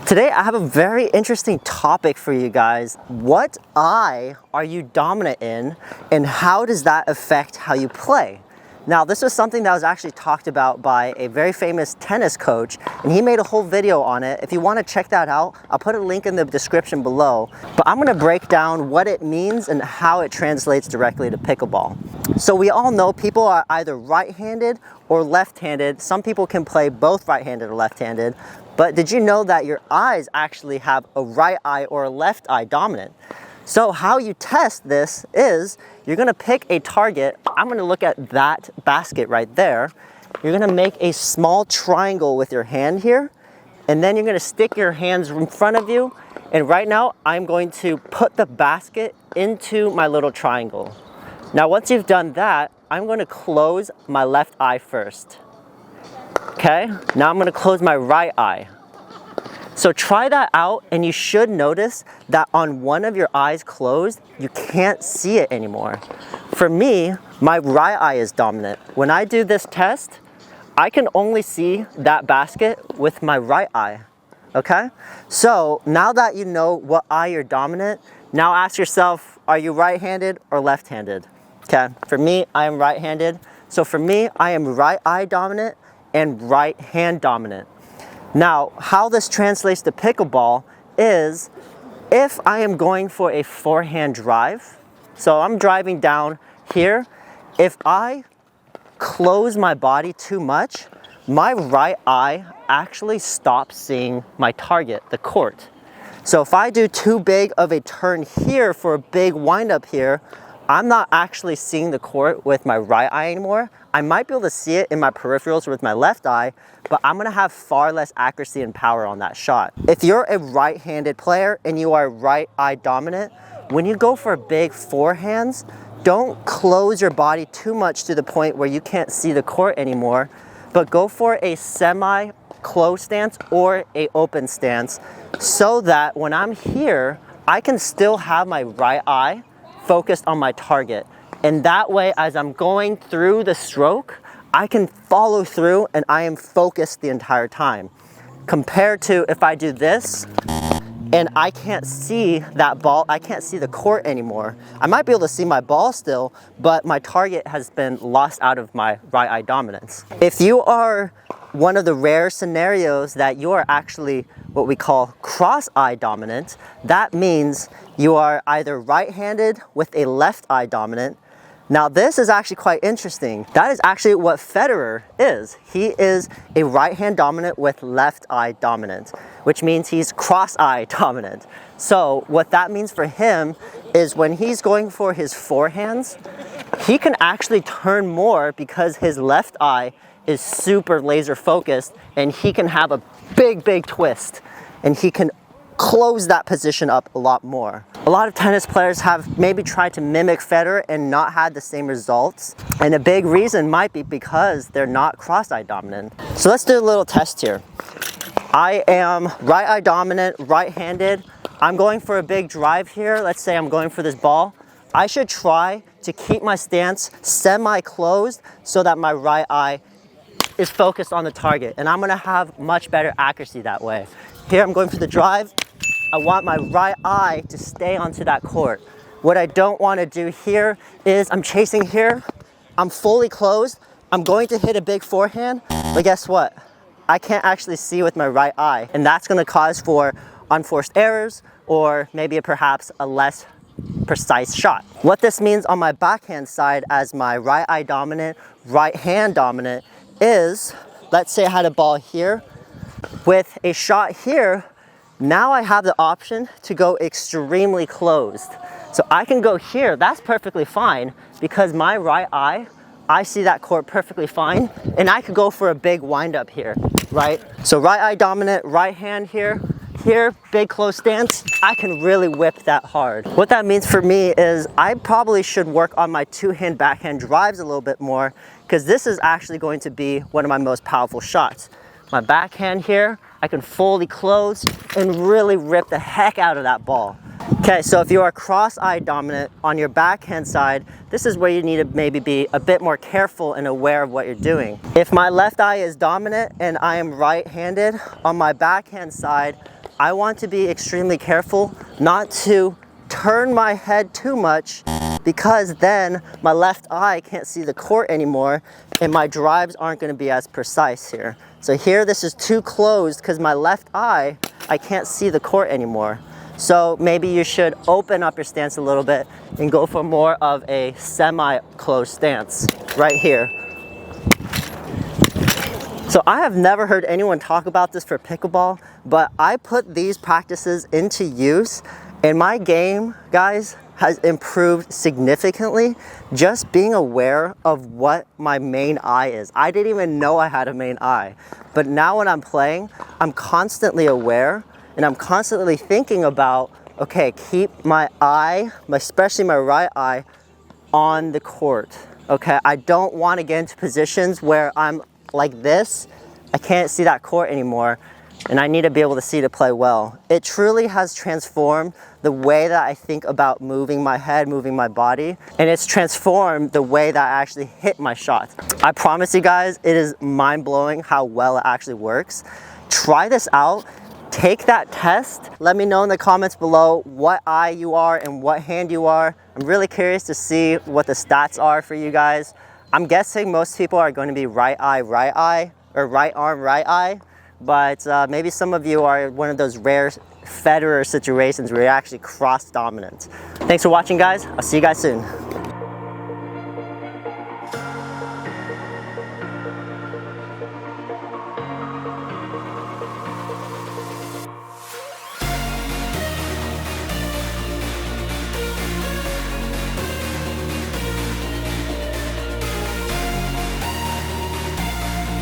Today I have a very interesting topic for you guys. What eye are you dominant in, and how does that affect how you play? Now, this was something that was actually talked about by a very famous tennis coach, and he made a whole video on it. If you want to check that out, I'll put a link in the description below. But I'm going to break down what it means and how it translates directly to pickleball. So we all know people are either right-handed or left-handed. Some people can play both right-handed or left-handed. But did you know that your eyes actually have a right eye or a left eye dominant? So how you test this is you're gonna pick a target. I'm gonna look at that basket right there. You're gonna make a small triangle with your hand here, and then you're gonna stick your hands in front of you. And right now, I'm going to put the basket into my little triangle. Now, once you've done that, I'm gonna close my left eye first. Okay, now I'm gonna close my right eye. So try that out, and you should notice that on one of your eyes closed, you can't see it anymore. For me, my right eye is dominant. When I do this test, I can only see that basket with my right eye, okay? So now that you know what eye you're dominant, now ask yourself, are you right-handed or left-handed? Okay, for me, I am right-handed. So for me, I am right eye dominant and right hand dominant. Now, how this translates to pickleball is if I am going for a forehand drive, so I'm driving down here, if I close my body too much, my right eye actually stops seeing my target, the court. So if I do too big of a turn here for a big windup here, I'm not actually seeing the court with my right eye anymore. I might be able to see it in my peripherals with my left eye, but I'm gonna have far less accuracy and power on that shot. If you're a right-handed player and you are right eye dominant, when you go for big forehands, don't close your body too much to the point where you can't see the court anymore, but go for a semi-closed stance or a open stance so that when I'm here, I can still have my right eye focused on my target. And that way, as I'm going through the stroke, I can follow through and I am focused the entire time. Compared to if I do this and I can't see that ball, I can't see the court anymore. I might be able to see my ball still, but my target has been lost out of my right eye dominance. If you are one of the rare scenarios that you are actually what we call cross eye dominant, that means you are either right-handed with a left eye dominant. Now this is actually quite interesting. That is actually what Federer is. He is a right hand dominant with left eye dominant, which means he's cross eye dominant. So what that means for him is when he's going for his forehands, he can actually turn more because his left eye is super laser focused, and he can have a big twist, and he can close that position up a lot more. A lot of tennis players have maybe tried to mimic Federer and not had the same results. And a big reason might be because they're not cross-eye dominant. So let's do a little test here. I am right-eye dominant, right-handed. I'm going for a big drive here. Let's say I'm going for this ball. I should try to keep my stance semi-closed so that my right eye is focused on the target. And I'm gonna have much better accuracy that way. Here I'm going for the drive. I want my right eye to stay onto that court. What I don't want to do here is I'm chasing here. I'm fully closed. I'm going to hit a big forehand, but guess what? I can't actually see with my right eye, and that's going to cause for unforced errors or maybe perhaps a less precise shot. What this means on my backhand side as my right eye dominant, right hand dominant is, let's say I had a ball here with a shot here. Now I have the option to go extremely closed. So I can go here, that's perfectly fine because my right eye, I see that court perfectly fine, and I could go for a big windup here, right? So right eye dominant, right hand here, big close stance, I can really whip that hard. What that means for me is I probably should work on my two-hand backhand drives a little bit more because this is actually going to be one of my most powerful shots. My backhand here, I can fully close and really rip the heck out of that ball. Okay, so if you are cross-eye dominant on your backhand side, this is where you need to maybe be a bit more careful and aware of what you're doing. If my left eye is dominant and I am right-handed on my backhand side, I want to be extremely careful not to turn my head too much, because then my left eye can't see the court anymore and my drives aren't going to be as precise here. So here this is too closed because my left eye, I can't see the court anymore. So maybe you should open up your stance a little bit and go for more of a semi-closed stance right here. So I have never heard anyone talk about this for pickleball, but I put these practices into use and my game, guys, has improved significantly just being aware of what my main eye is. I didn't even know I had a main eye, but now when I'm playing, I'm constantly aware and I'm constantly thinking about, okay, keep my eye, especially my right eye, on the court. Okay, I don't want to get into positions where I'm like this, I can't see that court anymore, and I need to be able to see to play well. It truly has transformed the way that I think about moving my head, moving my body, and it's transformed the way that I actually hit my shots. I promise you guys, it is mind-blowing how well it actually works. Try this out. Take that test. Let me know in the comments below what eye you are and what hand you are. I'm really curious to see what the stats are for you guys. I'm guessing most people are going to be right eye, or right arm, right eye, but maybe some of you are one of those rare Federer situations where you're actually cross dominant. Thanks for watching, guys. I'll see you guys soon.